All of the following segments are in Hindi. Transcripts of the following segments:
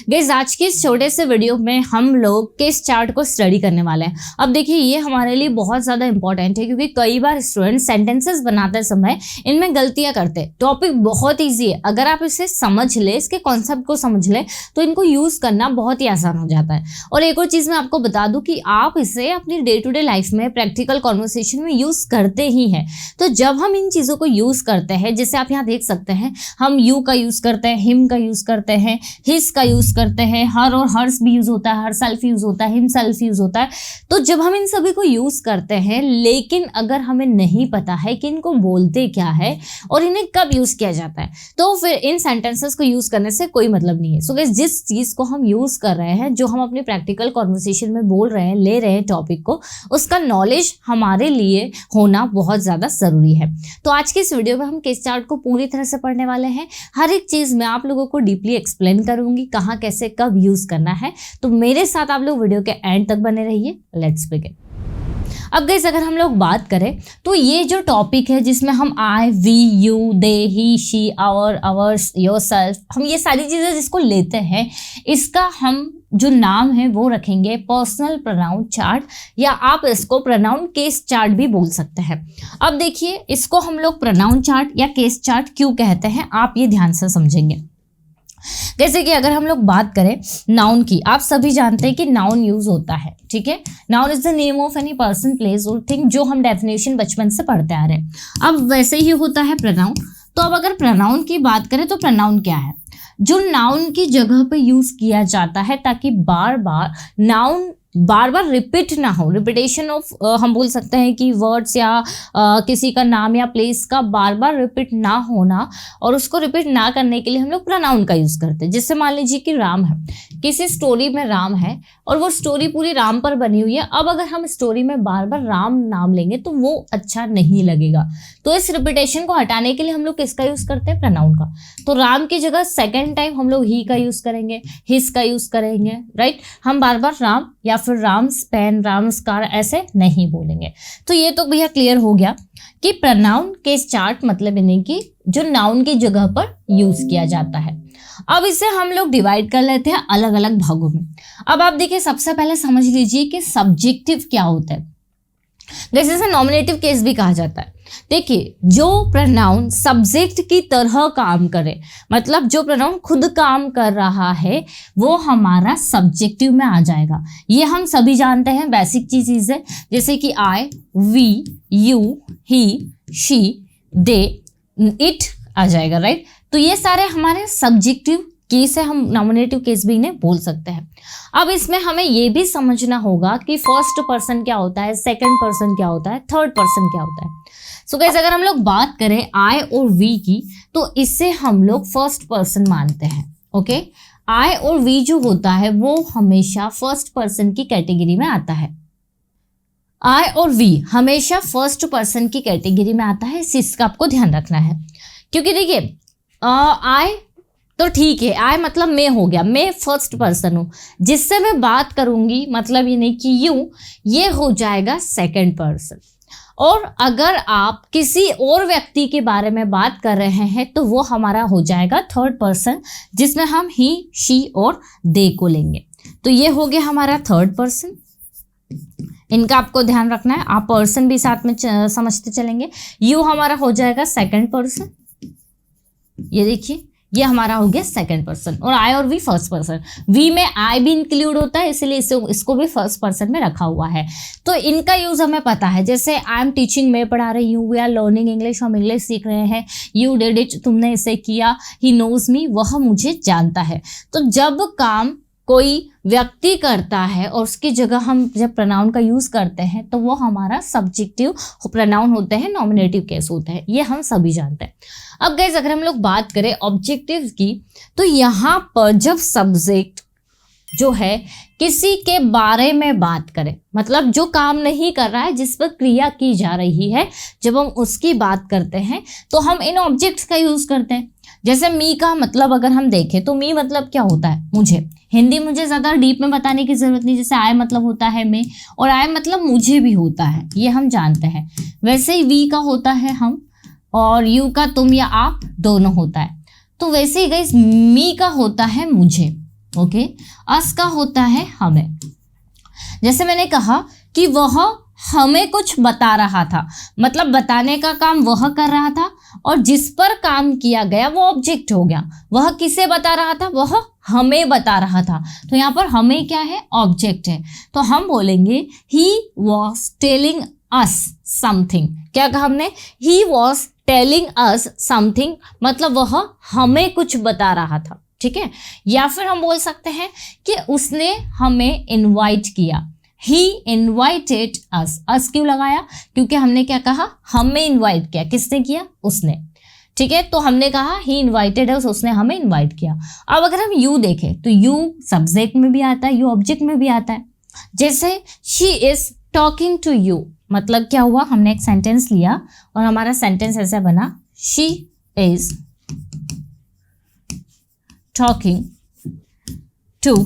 गाइस आज के इस छोटे से वीडियो में हम लोग केस चार्ट को स्टडी करने वाले हैं। अब देखिए ये हमारे लिए बहुत ज़्यादा इंपॉर्टेंट है क्योंकि कई बार स्टूडेंट सेंटेंसेस बनाते समय इनमें गलतियां करते हैं। टॉपिक बहुत ईजी है, अगर आप इसे समझ ले, इसके कॉन्सेप्ट को समझ ले तो इनको यूज़ करना बहुत ही आसान हो जाता है। और एक और चीज़ मैं आपको बता दूँ कि आप इसे अपनी डे टू डे लाइफ में प्रैक्टिकल कॉन्वर्सेशन में यूज़ करते ही हैं। तो जब हम इन चीज़ों को यूज़ करते हैं, जैसे आप यहाँ देख सकते हैं, हम यू का यूज़ करते हैं, हिम का यूज़ करते हैं, हिज का यूज़ करते हैं, हर और हर्स भी यूज़ होता है, हर सेल्फ यूज़ होता है, हिम सेल्फ यूज़ होता है। तो जब हम इन सभी को यूज़ करते हैं, लेकिन अगर हमें नहीं पता है कि इनको बोलते क्या है और इन्हें कब यूज़ किया जाता है, तो फिर इन सेंटेंसेस को यूज़ करने से कोई मतलब नहीं है। सो गाइस जिस चीज़ को हम यूज़ कर रहे हैं, जो हम अपनी प्रैक्टिकल कॉन्वर्सेशन में बोल रहे हैं, ले रहे हैं टॉपिक को, उसका नॉलेज हमारे लिए होना बहुत ज़्यादा ज़रूरी है। तो आज की इस वीडियो में हम केस चार्ट को पूरी तरह से पढ़ने वाले हैं। हर एक चीज़ मैं आप लोगों को डीपली एक्सप्लेन करूंगी, कहाँ कैसे कब यूज़ करना है। तो मेरे साथ आप लोग वीडियो के एंड तक बने रहिए। Let's begin. अब गाइस अगर हम लोग बात करें तो ये जो टॉपिक है जिसमें हम I, we, you, they, he, she, our, ours, yourself, हम ये सारी चीज़ें जिसको लेते हैं, इसका हम जो नाम है वो रखेंगे पर्सनल प्रोनाउन चार्ट, या आप इसको प्रोनाउन केस चार्ट भी बोल सकते हैं। अब देखिए इसको हम लोग प्रोनाउन चार्ट या केस चार्ट क्यों कहते हैं, आप ये ध्यान से समझेंगे। जैसे कि अगर हम लोग बात करें नाउन की, आप सभी जानते हैं कि नाउन यूज होता है, ठीक है। Noun is the name of any person, place और थिंग, जो हम डेफिनेशन बचपन से पढ़ते आ रहे हैं। अब वैसे ही होता है प्रोनाउन। तो अब अगर प्रोनाउन की बात करें तो प्रोनाउन क्या है? जो नाउन की जगह पे यूज किया जाता है ताकि बार बार नाउन बार बार रिपीट ना हो। रिपीटेशन ऑफ हम बोल सकते हैं कि वर्ड्स या किसी का नाम या प्लेस का बार बार रिपीट ना होना, और उसको रिपीट ना करने के लिए हम लोग प्रोनाउन का यूज़ करते हैं। जैसे मान लीजिए कि राम है, किसी स्टोरी में राम है और वो स्टोरी पूरी राम पर बनी हुई है। अब अगर हम स्टोरी में बार बार राम नाम लेंगे तो वो अच्छा नहीं लगेगा। तो इस रिपीटेशन को हटाने के लिए हम लोग किसका यूज़ करते हैं? प्रोनाउन का। तो राम की जगह सेकेंड टाइम हम लोग ही का यूज़ करेंगे, हिज का यूज़ करेंगे, राइट। हम बार बार राम या फिर राम्स पेन, राम्स कार ऐसे नहीं बोलेंगे। तो ये तो भैया क्लियर हो गया कि प्रोनाउन केस चार्ट मतलब इन्हें कि जो नाउन की जगह पर यूज किया जाता है। अब इसे हम लोग डिवाइड कर लेते हैं अलग अलग भागों में। अब आप देखिए सबसे पहले समझ लीजिए कि सब्जेक्टिव क्या होता है। जैसे इसे नॉमिनेटिव केस भी कहा जाता है। देखिए जो प्रोनाउन सब्जेक्ट की तरह काम करे, मतलब जो प्रोनाउन खुद काम कर रहा है, वो हमारा सब्जेक्टिव में आ जाएगा। ये हम सभी जानते हैं, बेसिक चीज है। जैसे कि I, we, you, he, she, they, it आ जाएगा, राइट। तो ये सारे हमारे सब्जेक्टिव केस है, हम नॉमिनेटिव केस भी इन्हें बोल सकते हैं। अब इसमें हमें ये भी समझना होगा कि फर्स्ट पर्सन क्या होता है, सेकंड पर्सन क्या होता है, थर्ड पर्सन क्या होता है। सो गाइस अगर हम लोग बात करें आई और वी की, तो इससे हम लोग फर्स्ट पर्सन मानते हैं, ओके। आई और वी जो होता है वो हमेशा फर्स्ट पर्सन की कैटेगरी में आता है। आई और वी हमेशा फर्स्ट पर्सन की कैटेगरी में आता है, इस चीज का आपको ध्यान रखना है। क्योंकि देखिए आई तो ठीक है, आई मतलब मैं हो गया, मैं फर्स्ट पर्सन हूं, जिससे मैं बात करूंगी, मतलब ये नहीं कि यू, ये हो जाएगा सेकंड पर्सन। और अगर आप किसी और व्यक्ति के बारे में बात कर रहे हैं तो वो हमारा हो जाएगा थर्ड पर्सन, जिसमें हम ही, शी और दे को लेंगे। तो ये हो गया हमारा थर्ड पर्सन। इनका आपको ध्यान रखना है, आप पर्सन भी साथ में समझते चलेंगे। यू हमारा हो जाएगा सेकंड पर्सन, ये देखिए ये हमारा हो गया सेकंड पर्सन। और आई और वी फर्स्ट पर्सन। वी में आई भी इंक्लूड होता है, इसलिए इसको भी फर्स्ट पर्सन में रखा हुआ है। तो इनका यूज हमें पता है। जैसे आई एम टीचिंग, मैं पढ़ा रही हूँ, वी आर लर्निंग इंग्लिश, हम इंग्लिश सीख रहे हैं, यू डिड इट, तुमने इसे किया, ही नोज मी, वह मुझे जानता है। तो जब काम कोई व्यक्ति करता है और उसकी जगह हम जब प्रोनाउन का यूज करते हैं तो वो हमारा सब्जेक्टिव प्रोनाउन होते हैं, नॉमिनेटिव केस होते हैं, ये हम सभी जानते हैं। अब गाइस अगर हम लोग बात करें ऑब्जेक्टिव की, तो यहाँ पर जब सब्जेक्ट जो है किसी के बारे में बात करें, मतलब जो काम नहीं कर रहा है, जिस पर क्रिया की जा रही है, जब हम उसकी बात करते हैं तो हम इन ऑब्जेक्ट्स का यूज करते हैं। जैसे मी का मतलब अगर हम देखें तो मी मतलब क्या होता है, मुझे। हिंदी मुझे ज़्यादा डीप में बताने की ज़रूरत नहीं। जैसे आई मतलब होता है मैं, और आई मतलब मुझे भी होता है, ये हम जानते हैं। वैसे ही वी का होता है हम, और यू का तुम या आप दोनों होता है। तो वैसे ही गाइस मी का होता है मुझे, ओके, अस का होता है हमें। जैसे मैंने कहा कि वह हमें कुछ बता रहा था, मतलब बताने का काम वह कर रहा था और जिस पर काम किया गया वो ऑब्जेक्ट हो गया। वह किसे बता रहा था? वह हमें बता रहा था। तो यहाँ पर हमें क्या है? ऑब्जेक्ट है। तो हम बोलेंगे he was telling us something. क्या कहा हमने? He was telling us something, मतलब वह हमें कुछ बता रहा था। ठीक है, या फिर हम बोल सकते हैं कि उसने हमें इनवाइट किया। He invited us। अस क्यों लगाया? क्योंकि हमने क्या कहा? हमें इनवाइट किया। किसने किया? उसने। ठीक है, तो हमने कहा he invited us, उसने हमें इनवाइट किया। अब अगर हम you देखें तो you सब्जेक्ट में भी आता है, you ऑब्जेक्ट में भी आता है। जैसे she is talking to you, मतलब क्या हुआ? हमने एक सेंटेंस लिया और हमारा सेंटेंस ऐसा बना, she is talking to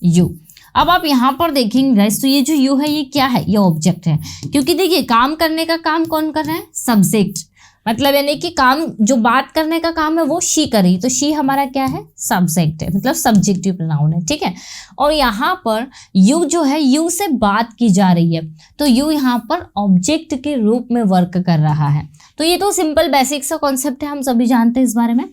you। अब आप यहाँ पर देखेंगे गाइस, तो ये जो यू है ये क्या है? ये ऑब्जेक्ट है। क्योंकि देखिए काम करने का काम कौन कर रहा है? सब्जेक्ट। मतलब यानी कि काम जो बात करने का काम है वो शी कर रही, तो शी हमारा क्या है? सब्जेक्ट है, मतलब सब्जेक्टिव प्रोनाउन है। ठीक है, और यहाँ पर यू जो है, यू से बात की जा रही है, तो यू यहाँ पर ऑब्जेक्ट के रूप में वर्क कर रहा है। तो ये तो सिंपल बेसिक सा कॉन्सेप्ट है, हम सभी जानते हैं इस बारे में।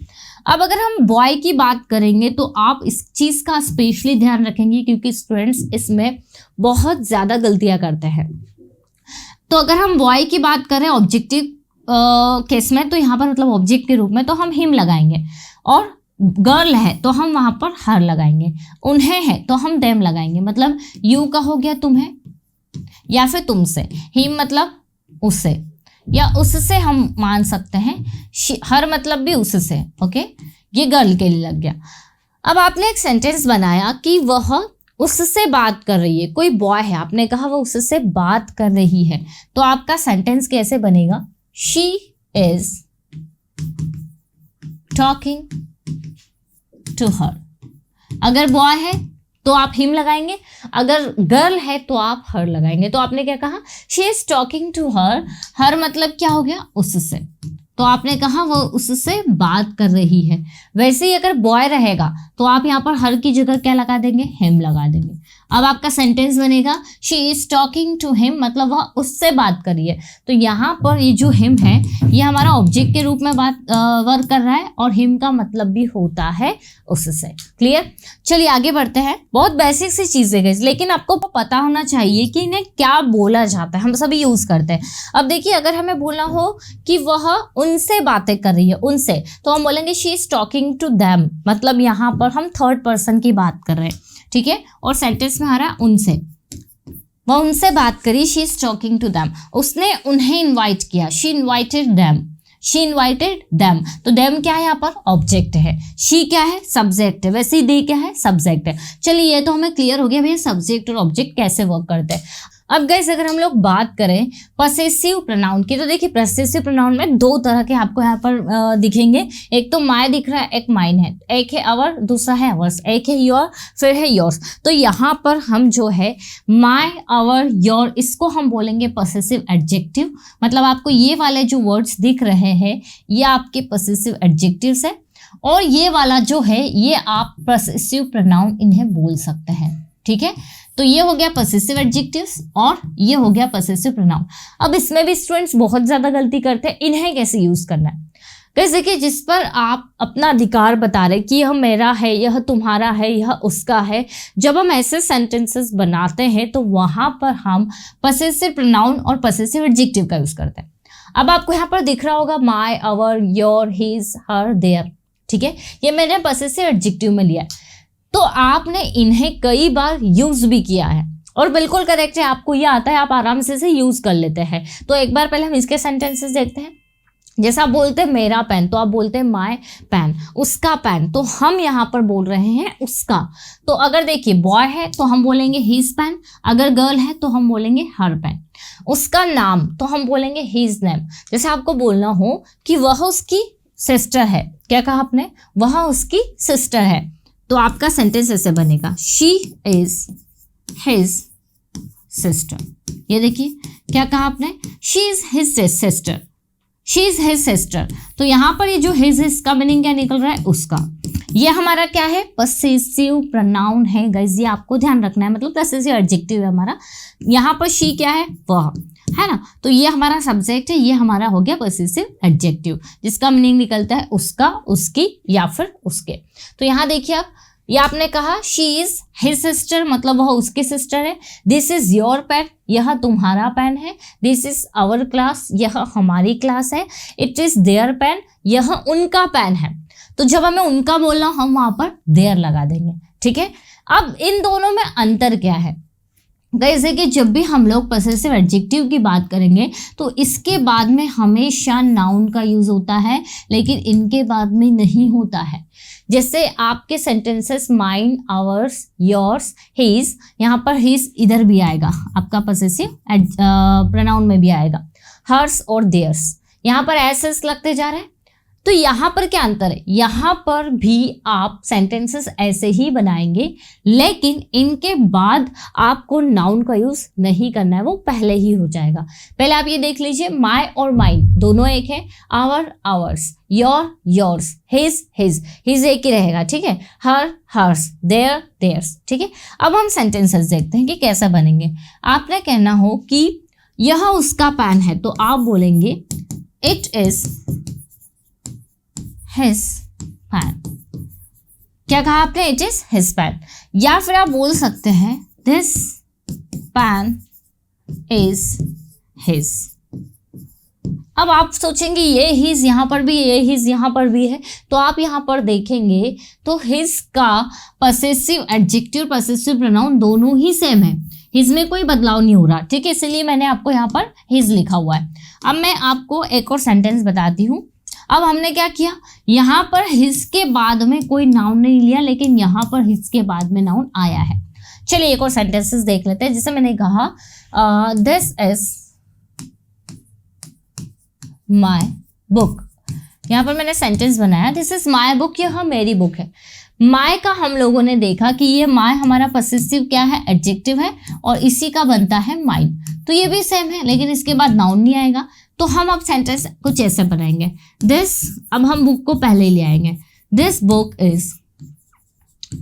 अब अगर हम बॉय की बात करेंगे तो आप इस चीज़ का स्पेशली ध्यान रखेंगे, क्योंकि स्टूडेंट्स इसमें बहुत ज़्यादा गलतियां करते हैं। तो अगर हम बॉय की बात करें ऑब्जेक्टिव केस में, तो यहाँ पर मतलब ऑब्जेक्ट के रूप में तो हम हिम लगाएंगे, और गर्ल है तो हम वहाँ पर हर लगाएंगे, उन्हें है तो हम देम लगाएंगे। मतलब यू का हो गया तुम्हें या फिर तुमसे, हिम मतलब उससे या उससे हम मान सकते हैं, हर मतलब भी उससे। ओके, ये गर्ल के लिए लग गया। अब आपने एक सेंटेंस बनाया कि वह उससे बात कर रही है, कोई बॉय है, आपने कहा वो उससे बात कर रही है, तो आपका सेंटेंस कैसे बनेगा? She is talking to her. अगर बॉय है तो आप हिम लगाएंगे, अगर गर्ल है तो आप हर लगाएंगे। तो आपने क्या कहा? She is talking to her. Her मतलब क्या हो गया? उससे। तो आपने कहा वो उससे बात कर रही है। वैसे ही अगर बॉय रहेगा तो आप यहाँ पर हर की जगह क्या लगा देंगे? हिम लगा देंगे। अब आपका सेंटेंस बनेगा she is talking to him, मतलब वह उससे बात कर रही है। तो यहाँ पर ये जो हिम है ये हमारा ऑब्जेक्ट के रूप में वर्क कर रहा है, और हिम का मतलब भी होता है उससे। क्लियर? चलिए आगे बढ़ते हैं। बहुत बेसिक सी चीजें गई, लेकिन आपको पता होना चाहिए कि इन्हें क्या बोला जाता है, हम सभी यूज करते हैं। अब देखिए, अगर हमें बोलना हो कि वह उनसे बातें कर रही है, उनसे, तो हम बोलेंगे she is talking to them, मतलब यहाँ पर हम थर्ड पर्सन की बात कर रहे हैं। ठीक है, और सेंटेंस में आ रहा है उनसे, वह उनसे बात करी, she is talking to them. उसने उन्हें इनवाइट किया, she invited them, she invited them. तो देम क्या है? यहाँ पर ऑब्जेक्ट है, शी क्या है? सब्जेक्ट है। वैसे ही दे क्या है? सब्जेक्ट है। चलिए ये तो हमें क्लियर हो गया भैया सब्जेक्ट और ऑब्जेक्ट कैसे वर्क करते हैं। अब गाइस अगर हम लोग बात करें पॉसेसिव प्रोनाउन की, तो देखिए पॉसेसिव प्रोनाउन में दो तरह के आपको यहाँ पर दिखेंगे। एक तो माय दिख रहा है, एक माइन है, एक है अवर, दूसरा है अवर्स, एक है योर, फिर है योर्स। तो यहाँ पर हम जो है माय, अवर, योर, इसको हम बोलेंगे पॉसेसिव एडजेक्टिव। मतलब आपको ये वाले जो वर्ड्स दिख रहे हैं ये आपके पॉसेसिव एडजेक्टिव्स है, और ये वाला जो है ये आप पॉसेसिव प्रोनाउन इन्हें बोल सकते हैं। ठीक है, तो ये हो गया पॉसेसिव एडजेक्टिव्स और ये हो गया पॉसेसिव प्रोनाउन। अब इसमें भी स्टूडेंट्स बहुत ज्यादा गलती करते हैं, इन्हें कैसे यूज करना है। कैसे कि जिस पर आप अपना अधिकार बता रहे कि यह मेरा है, यह तुम्हारा है, यह उसका है, जब हम ऐसे सेंटेंसेस बनाते हैं तो वहां पर हम पॉसेसिव प्रोनाउन और पॉसेसिव एडजेक्टिव का यूज करते हैं। अब आपको यहाँ पर दिख रहा होगा my, our, your, his, her, their. ठीक है, ये मैंने पॉसेसिव एडजेक्टिव में लिया है, तो आपने इन्हें कई बार यूज भी किया है और बिल्कुल करेक्ट है, आपको ये आता है, आप आराम से यूज कर लेते हैं। तो एक बार पहले हम इसके सेंटेंसेस देखते हैं। जैसा आप बोलते हैं मेरा पेन, तो आप बोलते हैं माय पेन। उसका पेन, तो हम यहाँ पर बोल रहे हैं उसका। तो अगर देखिए बॉय है तो हम बोलेंगे हिज पेन, अगर गर्ल है तो हम बोलेंगे हर पेन। उसका नाम, तो हम बोलेंगे हिज नेम। जैसे आपको बोलना हो कि वह उसकी सिस्टर है, क्या कहा आपने? वह उसकी सिस्टर है, तो आपका सेंटेंस ऐसे बनेगा शी इज हिज सिस्टर। ये देखिए क्या कहा आपने? She is his sister. She is his sister. तो यहाँ पर ये जो हिज का मीनिंग क्या निकल रहा है, उसका। ये हमारा क्या है, पसेसिव प्रोनाउन है गाइस, ये आपको ध्यान रखना है, मतलब पसेसिव एडजेक्टिव है हमारा। यहाँ पर शी क्या है, वह है ना, तो ये हमारा सब्जेक्ट है, ये हमारा हो गया पसेसिव एडजेक्टिव, जिसका मीनिंग निकलता है उसका, उसकी या फिर उसके। तो यहाँ देखिए आप, ये आपने कहा शी इज हिज सिस्टर, मतलब वह उसकी सिस्टर है। दिस इज योर पेन, यह तुम्हारा पेन है। दिस इज आवर क्लास, यह हमारी क्लास है। इट इज देयर पेन, यह उनका पेन है। तो जब हमें उनका बोलना, हम वहां पर देयर लगा देंगे, ठीक है। अब इन दोनों में अंतर क्या है जैसे कि जब भी हम लोग पसेसिव एडजेक्टिव की बात करेंगे तो इसके बाद में हमेशा नाउन का यूज होता है, लेकिन इनके बाद में नहीं होता है। जैसे आपके sentences mine, hours, yours, his, यहाँ पर हिज इधर भी आएगा, आपका पसेसिव प्रोनाउन में भी आएगा। हर्स और देयर्स, यहाँ पर एस लगते जा रहे हैं। तो यहाँ पर क्या अंतर है, यहाँ पर भी आप सेंटेंसेस ऐसे ही बनाएंगे, लेकिन इनके बाद आपको नाउन का यूज नहीं करना है, वो पहले ही हो जाएगा। पहले आप ये देख लीजिए, माय और माइन दोनों एक है, our ours, your yours, his his, his एक ही रहेगा, ठीक है, हर हर्स, देयर देयर्स, ठीक है। अब हम सेंटेंसेस देखते हैं कि कैसा बनेंगे। आपने कहना हो कि यह उसका पेन है, तो आप बोलेंगे इट इज his pen। क्या कहा आपने, इट इज his pen। या फिर आप बोल सकते हैं this pen is his। अब आप सोचेंगे ये his यहाँ पर भी, ये his यहाँ पर भी है, तो आप यहाँ पर देखेंगे तो his का पसेसिव एडजेक्टिव, पसेसिव प्रोनाउन दोनों ही सेम है, his में कोई बदलाव नहीं हो रहा, ठीक है, इसलिए मैंने आपको यहाँ पर his लिखा हुआ है। अब मैं आपको एक और सेंटेंस बताती हूँ। अब हमने क्या किया, यहाँ पर हिज के बाद में कोई नाउन नहीं लिया, लेकिन यहाँ पर हिज के बाद में नाउन आया है। चलिए एक और सेंटेंसेस देख लेते हैं। जैसे मैंने कहा दिस इज माय बुक, यहाँ पर मैंने सेंटेंस बनाया दिस इज माय बुक, यह मेरी बुक है। माय का हम लोगों ने देखा कि ये माय हमारा पसेसिव क्या है, एडजेक्टिव है, और इसी का बनता है माइन। तो ये भी सेम है, लेकिन इसके बाद नाउन नहीं आएगा। तो हम अब सेंटेंस कुछ ऐसे बनाएंगे, दिस, अब हम बुक को पहले ले आएंगे, दिस बुक इज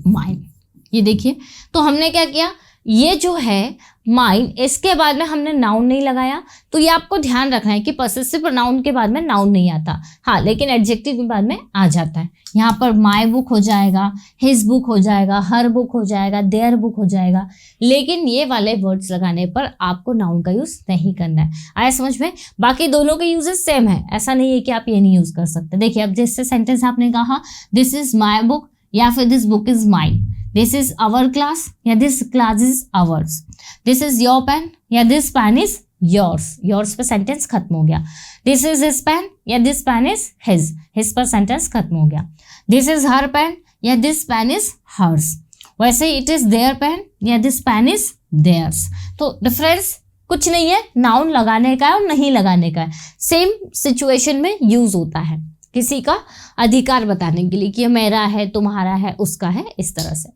माइन। ये देखिए, तो हमने क्या किया, ये जो है माइन, इसके बाद में हमने नाउन नहीं लगाया। तो ये आपको ध्यान रखना है कि पसेसिव प्रोनाउन के बाद में नाउन नहीं आता, हाँ, लेकिन एडजेक्टिव के बाद में आ जाता है। यहाँ पर माय बुक हो जाएगा, हिज बुक हो जाएगा, हर बुक हो जाएगा, देयर बुक हो जाएगा, लेकिन ये वाले वर्ड्स लगाने पर आपको नाउन का यूज नहीं करना है। आया समझ में? बाकी दोनों के यूजेस सेम है, ऐसा नहीं है कि आप ये नहीं यूज कर सकते। देखिए, अब जैसे सेंटेंस आपने कहा दिस इज माय बुक, या फिर this book is mine, this is our class, या this class is ours, this is your pen, या this pen is yours, yours पर सेंटेंस खत्म हो गया। दिस इज हिज पेन, या this pen is his, his पर सेंटेंस खत्म हो गया। दिस इज हर पेन, या दिस पेन इज हर्स। वैसे इट इज देयर पेन, या दिस पेन इज देयर्स। तो डिफरेंस कुछ नहीं है, नाउन लगाने का है और नहीं लगाने का है, सेम सिचुएशन में यूज होता है, किसी का अधिकार बताने के लिए कि ये मेरा है, तुम्हारा है, उसका है, इस तरह से।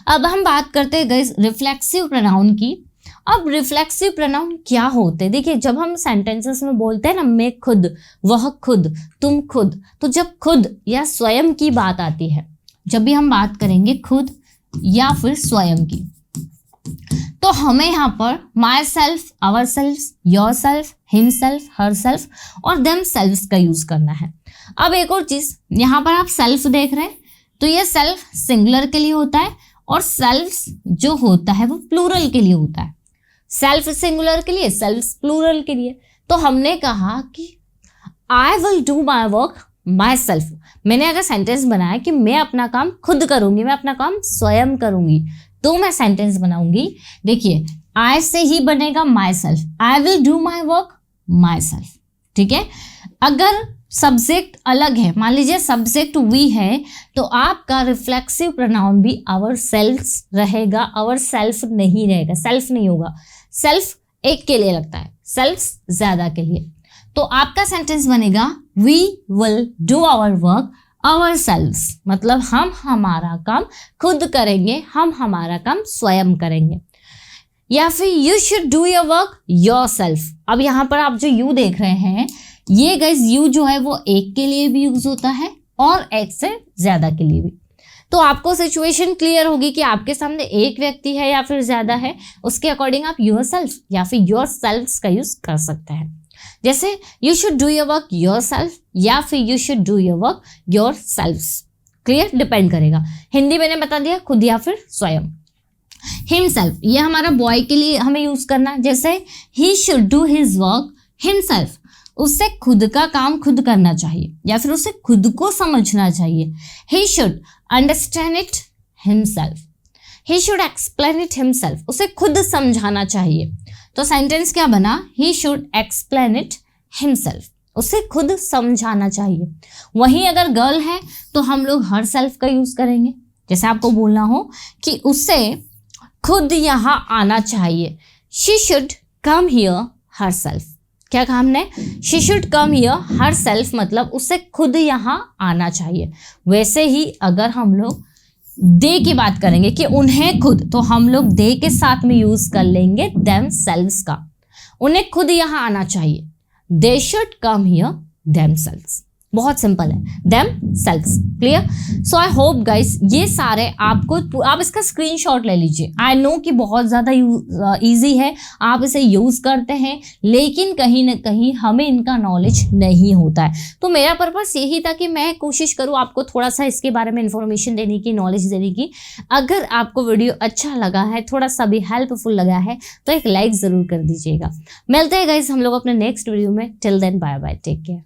अब हम बात करते हैं गाइस रिफ्लेक्सिव प्रोनाउन की। अब रिफ्लेक्सिव प्रोनाउन क्या होते हैं? देखिए, जब हम सेंटेंसेस में बोलते हैं ना, मैं खुद, वह खुद, तुम खुद, तो जब खुद या स्वयं की बात आती है, जब भी हम बात करेंगे खुद या फिर स्वयं की, तो हमें यहाँ पर myself, ourself, yourself, himself, herself और देम सेल्फ का यूज करना है। अब एक और चीज, यहाँ पर आप सेल्फ देख रहे हैं, तो ये सेल्फ सिंगुलर के लिए होता है और सेल्फ जो होता है वो प्लूरल के लिए होता है। सेल्फ सिंगुलर के लिए, सेल्फ प्लूरल के लिए। तो हमने कहा कि I will do my work my self. मैंने अगर सेंटेंस बनाया कि मैं अपना काम खुद करूंगी, मैं अपना काम स्वयं करूंगी, तो मैं सेंटेंस बनाऊंगी। देखिए, आई से ही बनेगा my self, I will do my work my self, ठीक है। अगर सब्जेक्ट अलग है, मान लीजिए सब्जेक्ट वी है, तो आपका रिफ्लेक्सिव प्रोनाउन भी आवर सेल्फ रहेगा, आवर सेल्फ नहीं रहेगा, सेल्फ नहीं होगा। सेल्फ एक के लिए लगता है, सेल्फ ज्यादा के लिए। तो आपका सेंटेंस बनेगा we will do our work ourselves, मतलब हम हमारा काम खुद करेंगे, हम हमारा काम स्वयं करेंगे। या फिर you should do your work your self. अब यहाँ पर आप जो यू देख रहे हैं, ये गाइस यू जो है वो एक के लिए भी यूज होता है और एक से ज्यादा के लिए भी। तो आपको सिचुएशन क्लियर होगी कि आपके सामने एक व्यक्ति है या फिर ज्यादा है, उसके अकॉर्डिंग आप योरसेल्फ या फिर योरसेल्व्स का यूज कर सकते हैं। जैसे you should do your work yourself या फिर you should do your work yourselves. Clear, depend करेगा। हिंदी मैंने बता दिया, खुद या फिर स्वयं। हिमसेल्फ, ये हमारा बॉय के लिए हमें यूज करना है। जैसे he should do his work himself, उससे खुद का काम खुद करना चाहिए या फिर उसे खुद को समझना चाहिए। He should understand it himself, he should explain it himself, उसे खुद समझाना चाहिए। तो सेंटेंस क्या बना, he should explain it himself, उसे खुद समझाना चाहिए। वहीं अगर गर्ल है तो हम लोग हर सेल्फ का यूज करेंगे। जैसे आपको बोलना हो कि उसे खुद यहाँ आना चाहिए, she should come here her self. क्या कहा हमने, she should come here her self, मतलब उसे खुद यहाँ आना चाहिए। वैसे ही अगर हम लोग दे की बात करेंगे कि उन्हें खुद, तो हम लोग दे के साथ में यूज कर लेंगे देम सेल्व्स का। उन्हें खुद यहाँ आना चाहिए, they should come hear them selves. बहुत सिंपल है, them selves. Clear. So I hope guys ये सारे आपको, आप इसका स्क्रीनशॉट ले लीजिए। आई नो कि बहुत ज़्यादा इजी है, आप इसे यूज़ करते हैं, लेकिन कहीं ना कहीं हमें इनका नॉलेज नहीं होता है। तो मेरा पर्पस यही था कि मैं कोशिश करूँ आपको थोड़ा सा इसके बारे में इंफॉर्मेशन देने की, नॉलेज देने की। अगर आपको वीडियो अच्छा लगा है, थोड़ा सा भी हेल्पफुल लगा है, तो एक लाइक ज़रूर कर दीजिएगा। मिलते हैं गाइस हम लोग अपने नेक्स्ट वीडियो में। Till then bye bye, take care.